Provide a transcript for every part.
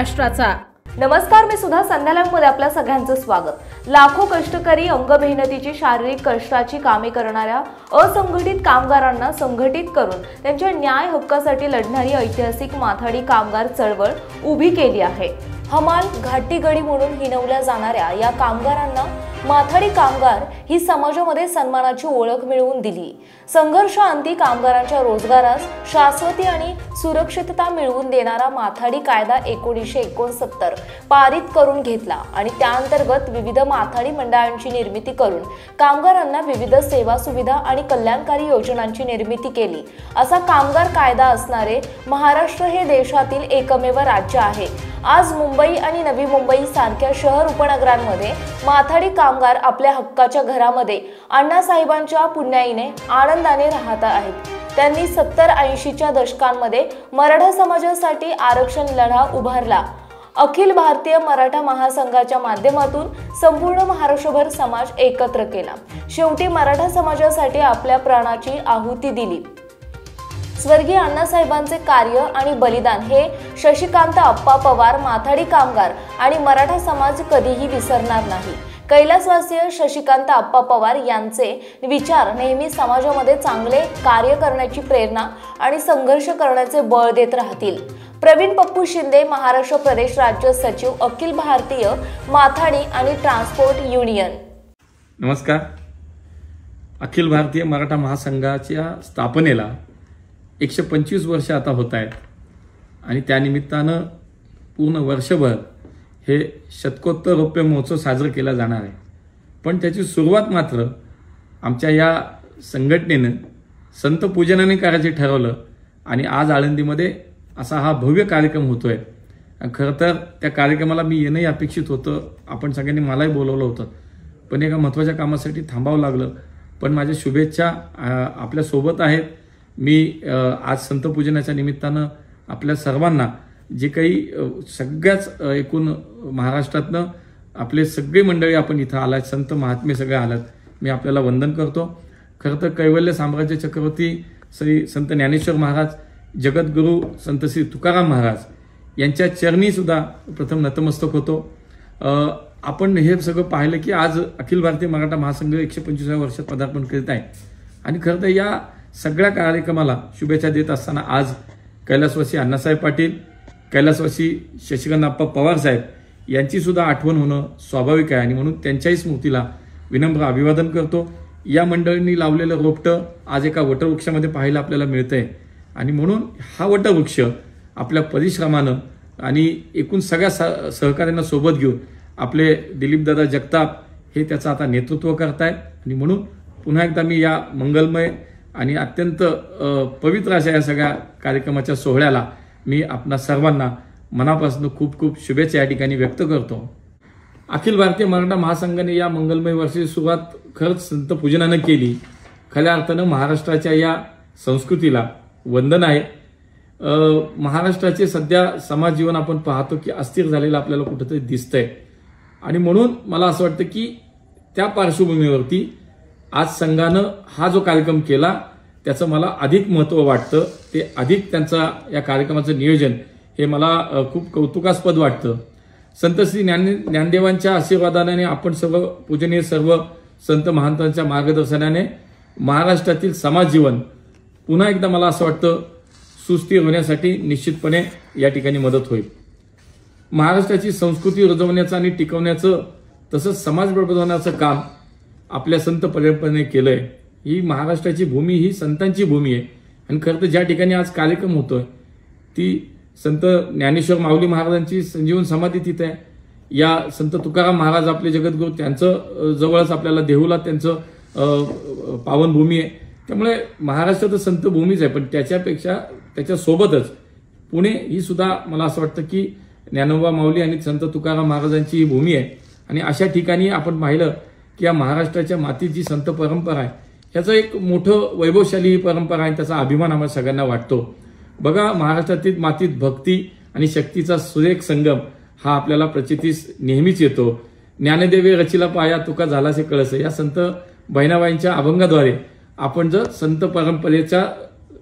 महाराष्ट्राचा। नमस्कार, मी सुद्धा संध्याकाळमध्ये आपल्या सगळ्यांचं स्वागत। लाखो कष्टकरी अंगमेहनतीची शारीरिक कष्टाची कामे करणाऱ्या असंघटित कामगारांना संघटित करून त्यांच्या न्याय हक्कासाठी लढणारी ऐतिहासिक माथाडी कामगार चळवळ उभी केली आहे। हमाल घाटी गडी म्हणून हिणवल्या जाणाऱ्या या कामगारांना माथाडी कामगार ही समाजामध्ये सन्मानाची ओळख मिळवून दिली। संघर्षांती कामगारांच्या रोजगारास शाश्वती आणि सुरक्षितता मिळवून देणारा माथाडी कायदा 1969 पारित करून घेतला आणि त्याअंतर्गत विविध माथाडी मंडळांची निर्मिती करून कामगारांना विविध सेवा सुविधा आणि कल्याणकारी योजनांची निर्मिती केली। असा कामगार कायदा असणारे महाराष्ट्र हे देशातील एकमेव राज्य आहे। आज मुंबई आणि नवी मुंबई सारख्या शहर उपनगरांमध्ये माथाडी कामगार आपल्या हक्काच्या घरामध्ये अण्णासाहेबांच्या पुण्याईने आनंदाने राहत आहेत। त्यांनी 70-80च्या दशकांमध्ये मराठा समाजासाठी आरक्षण लढा उभारला। अखिल भारतीय मराठा महासंघाच्या माध्यमातून संपूर्ण महाराष्ट्रभर समाज एकत्र केला। शेवटी मराठा समाजासाठी आपल्या प्राणाची आहुती दिली। स्वर्गीय अण्णासाहेबांचे कार्य आणि बलिदान हे शशिकांत अप्पा पवार, माथाडी कामगार आणि मराठा समाज कधीही विसरणार नाही। कैलासवासीय शशिकांत अप्पा पवार यांचे विचार नेहमी समाजामध्ये चांगले कार्य करण्याची प्रेरणा आणि संघर्ष करण्याचे बळ देत राहतील। प्रवीण पप्पू शिंदे, महाराष्ट्र प्रदेश राज्य सचिव, अखिल भारतीय माथाडी आणि ट्रान्सपोर्ट युनियन। नमस्कार। अखिल भारतीय मराठा महासंघाच्या स्थापनेला 125 वर्ष आता होत आहेत आणि त्यानिमित्तानं पूर्ण वर्षभर हे शतकोत्तर रौप्य महोत्सव साजरा केला जाणार आहे। पण त्याची सुरुवात मात्र आमच्या या संघटनेनं संत पूजनाने करायचे ठरवलं आणि आज आळंदीमध्ये असा हा भव्य कार्यक्रम होतोय। खरं तर त्या कार्यक्रमाला मी येणंही अपेक्षित होतं, आपण सगळ्यांनी मलाही बोलवलं होतं, पण एका महत्त्वाच्या कामासाठी थांबावं लागलं। पण माझ्या शुभेच्छा आपल्या सोबत आहेत। मी आज संत पूजनाच्या निमित्तानं आपल्या सर्वांना जे काही सगळ्याच एकूण महाराष्ट्रातनं आपले सगळे मंडळी आपण इथं आलात, संत महात्मे सगळे आलात, मी आपल्याला वंदन करतो। खरं तर कैवल्य साम्राज्य चक्रवर्ती श्री संत ज्ञानेश्वर महाराज, जगद्गुरू संत श्री तुकाराम महाराज यांच्या चरणी सुद्धा प्रथम नतमस्तक होतो। आपण हे सगळं पाहिलं की आज अखिल भारतीय मराठा महासंघ 125व्या वर्षात पदार्पण करीत आहे आणि खरं तर या सगळ्या कार्यक्रमाला शुभेच्छा देत असताना आज कैलासवासी अण्णासाहेब पाटील, कैलासवासी शशिकांत अप्पा पवार साहेब यांची सुद्धा आठवण होणं स्वाभाविक आहे आणि म्हणून त्यांच्याही स्मृतीला विनम्र अभिवादन करतो। या मंडळींनी लावलेलं रोपटं आज एका वटवृक्षामध्ये पाहायला आपल्याला मिळतंय आणि म्हणून हा वटवृक्ष आपल्या परिश्रमानं आणि एकूण सगळ्या सहकार्यांना सोबत घेऊन आपले दिलीपदादा जगताप हे त्याचं आता नेतृत्व करतायत आणि म्हणून पुन्हा एकदा मी या मंगलमय आणि अत्यंत पवित्र अशा या सगळ्या कार्यक्रमाच्या सोहळ्याला मी आपणा सर्वांना मनापासून खूप खूप शुभेच्छा या ठिकाणी व्यक्त करतो। अखिल भारतीय मराठा महासंघाने या मंगलमय वर्षाची सुरुवात खरंच संत पूजनानं केली। खऱ्या अर्थानं महाराष्ट्राच्या या संस्कृतीला वंदन आहे। महाराष्ट्राचे सध्या समाज जीवन आपण पाहतो की अस्थिर झालेलं आपल्याला कुठेतरी दिसतंय आणि म्हणून मला असं वाटतं की त्या पार्श्वभूमीवरती आज संघानं हा जो कार्यक्रम केला त्याचं मला अधिक महत्त्व वाटतं। ते अधिक त्यांचा या कार्यक्रमाचं नियोजन हे मला खूप कौतुकास्पद वाटतं। संत श्री ज्ञानदेवांच्या आशीर्वादाने आपण सर्व पूजनीय सर्व संत महंतांच्या मार्गदर्शनाने महाराष्ट्रातील समाज जीवन पुन्हा एकदा मला असं वाटतं सुस्थिर होण्यासाठी निश्चितपणे या ठिकाणी मदत होईल। महाराष्ट्राची संस्कृती रुजवण्याचं आणि टिकवण्याचं तसंच समाज बळकवण्याचं काम आपल्या संत परंपरेने केलंय। ही महाराष्ट्राची भूमी ही संतांची भूमी आहे आणि खरं तर ज्या ठिकाणी आज कार्यक्रम होतोय ती संत ज्ञानेश्वर माऊली महाराजांची संजीवन समाधी तिथे आहे। या संत तुकाराम महाराज आपले जगद्गुरू त्यांचं जवळच आपल्याला देहुला त्यांचं पावनभूमी आहे। त्यामुळे महाराष्ट्र तर संत भूमीच आहे, पण त्याच्यापेक्षा त्याच्यासोबतच पुणे ही सुद्धा मला असं वाटतं की ज्ञानोबा माऊली आणि संत तुकाराम महाराजांची ही भूमी आहे आणि अशा ठिकाणी आपण पाहिलं की या महाराष्ट्राच्या मातीत जी संत परंपरा आहे ह्याचं एक मोठं वैभवशाली ही परंपरा आहे, त्याचा अभिमान आम्हाला सगळ्यांना वाटतो। बघा, महाराष्ट्रातील मातीत भक्ती आणि शक्तीचा सुरेख संगम हा आपल्याला प्रचितीस नेहमीच येतो। ज्ञानदेवे रचिला पाया तुका झालासे कळस या संत बहिणाबाईंच्या अभंगाद्वारे आपण जर संत परंपरेच्या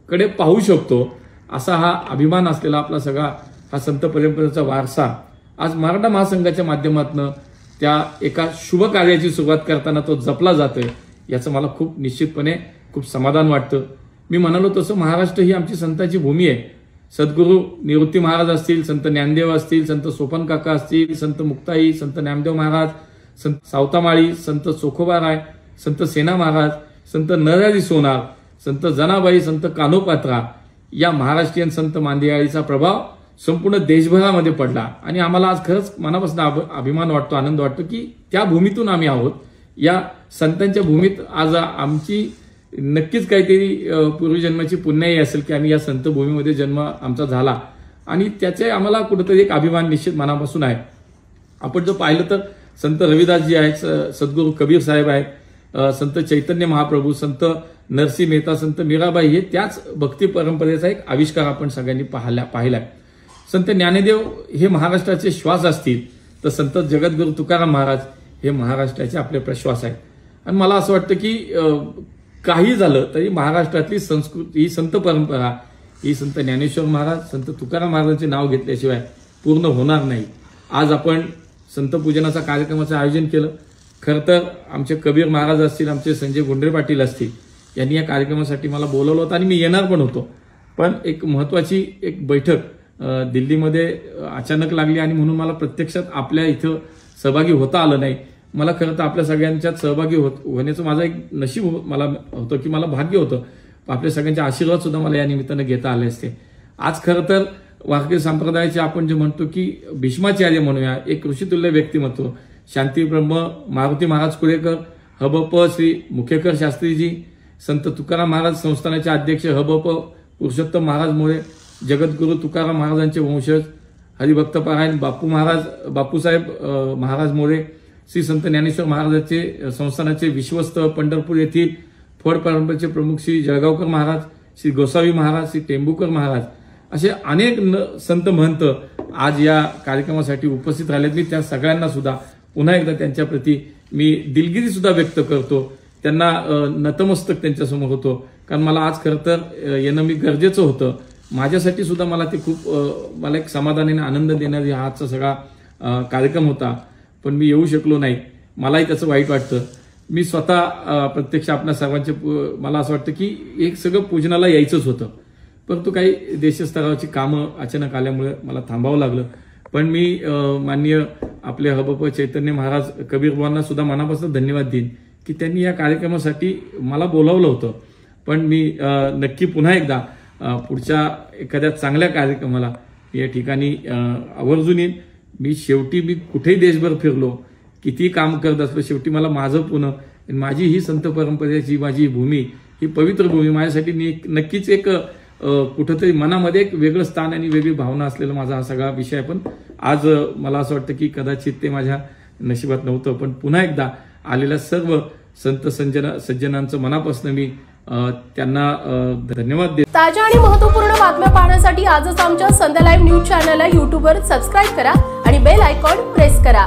कडे पाहू शकतो असा हा अभिमान असलेला आपला सगळा हा संत परंपरेचा वारसा आज मराठा महासंघाच्या माध्यमातून त्या एका शुभ कार्याची सुरुवात करताना तो जपला जातोय, याचं मला खूप निश्चितपणे खूप समाधान वाटतं. मी म्हणालो तसं महाराष्ट्र ही आमची संतांची भूमी आहे. सद्गुरू निवृत्ती महाराज असतील, संत ज्ञानदेव असतील, संत सोपन काका असतील, संत मुक्ताई, संत ज्ञानदेव महाराज, संत सावतामाळी, संत चोखोबाराय, संत सेना महाराज, संत नरहरी सोनार, संत जनाबाई, संत कान्होपात्रा या महाराष्ट्रीयन संत मांदियाळीचा प्रभाव संपूर्ण देशभरामध्ये पडला. आणि आम्हाला आज खरंच मनापासून अभिमान वाटतो, आनंद वाटतो की त्या भूमीतून आम्ही आहोत. या संतांच्या भूमीत आज आमची नक्कीच काहीतरी पूर्वजन्माची पुण्याई असेल की आम्ही या संत भूमीमध्ये जन्म आमचा झाला, आणि त्याचे आम्हाला कुठेतरी एक अभिमान निश्चित मनापासून आहे. आपण जर पाहिलं तर संत रविदासजी आहेत, सद्गुरू कबीर साहेब आहेत, संत चैतन्य महाप्रभू, संत नरसी मेहता, संत मीराबाई हे त्याच भक्ती परंपरेचा एक आविष्कार आपण सगळ्यांनी पाहिलाय. संत ज्ञानदेव हे महाराष्ट्राचे श्वास असतील, तर संत जगद्गुरू तुकाराम महाराज हे महाराष्ट्राचे आपले प्रश्वास आहेत. आणि मला असं वाटतं की काही झालं तरी महाराष्ट्रातली संस्कृती, ही संत परंपरा, ही संत ज्ञानेश्वर महाराज, संत तुकाराम महाराजांचे नाव घेतल्याशिवाय पूर्ण होणार नाही. आज आपण संत पूजनाचा कार्यक्रमाचं आयोजन केलं. खरं तर आमचे कबीर महाराज असतील, आमचे संजय गुंडरे पाटील असतील, यांनी या कार्यक्रमासाठी मला बोलवलं होतं आणि मी येणार पण होतो. पण एक महत्वाची एक बैठक दिल्लीमध्ये अचानक लागली आणि म्हणून मला प्रत्यक्षात आपल्या इथं सहभागी होता आलं नाही. मला खरं तर आपल्या सगळ्यांच्यात सहभागी होण्याचं माझं एक नशीब मला होतं की मला भाग्य होतं. आपल्या सगळ्यांचे आशीर्वाद सुद्धा मला या निमित्तानं घेता आले असते. आज खरं तर वारकरी संप्रदायाचे आपण जे म्हणतो की भीष्माचार्य म्हणूया, एक ऋषितुल्य व्यक्तिमत्व, शांती ब्रह्म मारुती महाराज कुळेकर, हबप श्री मुखेकर शास्त्रीजी, संत तुकाराम महाराज संस्थानाचे अध्यक्ष हबप पुरुषोत्तम महाराज मोरे, जगद्गुरू तुकाराम महाराजांचे वंशज हरिभक्तपारायण बापूसाहेब महाराज मोरे, श्री संत ज्ञानेश्वर महाराजांचे संस्थानाचे विश्वस्त पंढरपूर येथील फड परंपरेचे प्रमुख श्री जळगावकर महाराज, श्री गोसावी महाराज, श्री टेंबूकर महाराज, असे अनेक संत महंत आज या कार्यक्रमासाठी उपस्थित राहिलेत. मी त्या सगळ्यांना सुद्धा पुन्हा एकदा त्यांच्या प्रती मी दिलगिरी सुद्धा व्यक्त करतो. त्यांना नतमस्तक त्यांच्यासमोर होतो, कारण मला आज खरं तर येणं मी गरजेचं होतं. माझ्यासाठी सुद्धा मला ते खूप मला एक समाधानाने आनंद देणारा हा आजचा सगळा कार्यक्रम होता, पण मी येऊ शकलो नाही. मलाही त्याचं वाईट वाटतं. मी स्वतः प्रत्यक्ष आपल्या सर्वांचे मला असं वाटतं की एक सगळं पूजनाला यायचंच होतं, परंतु काही देशस्तरावरची कामं अचानक आल्यामुळे मला थांबावं लागलं. पण मी माननीय आपले हबप चैतन्य महाराज कबीर बुवांना सुद्धा मनापासून धन्यवाद देईन की त्यांनी या कार्यक्रमासाठी मला बोलावलं होतं. पण मी नक्की पुन्हा एकदा पुढच्या एखाद्या चांगल्या कार्यक्रमाला या ठिकाणी आवर्जून येईन. मी कुठेही देशभर फिरलो, किती काम करत असलो, शेवटी मला माझं पुणे, माझी ही संत परंपरेची माझी भूमी, ही पवित्र भूमी माझ्यासाठी नक्कीच एक कुठंतरी मनामध्ये एक वेगळं स्थान आणि वेगळी भावना असलेला माझा हा सगळा विषय आहे. पण आज मला असं वाटतं की कदाचित ते माझ्या नशिबात नव्हतं. पण पुन्हा एकदा आलेल्या सर्व संत सज्जनांचं मनापासून मी त्यांना धन्यवाद देतो. ताज्या आणि महत्त्वपूर्ण बातम्या पाहण्यासाठी आजच आमच्या संध्या लाईव्ह न्यूज चॅनलला YouTubeवर सबस्क्राईब करा आणि बेल आयकॉन प्रेस करा.